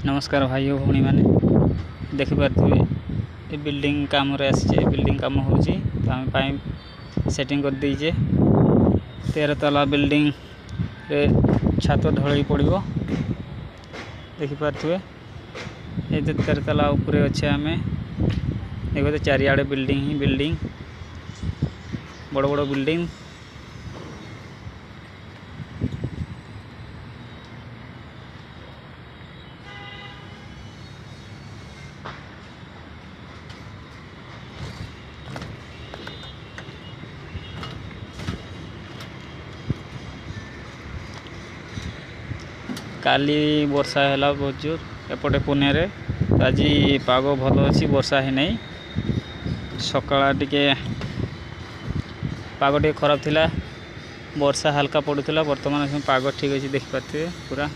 नमस्कार भाई और भौणी मैंने देखिपे ये बिल्डिंग काम रे आसी बिल्डिंग काम हो तो आम पाइप सेटिंग कर दीजे 13 तला बिल्डिंग रे छात ढल पड़ो देखिपे ये 13 तला उपरे अच्छे आम देखो चारिआडे बिल्डिंग ही बिल्डिंग बड़ बड़ बिल्डिंग काली वर्षा है बहुत जोर एपटे पुणे रे आज पाग भल अच्छी वर्षा है नहीं सकाळ टिके पाग टे खराब थिला वर्षा हल्का पड़ूला बर्तमान पाग ठीक अच्छे देखिपे पूरा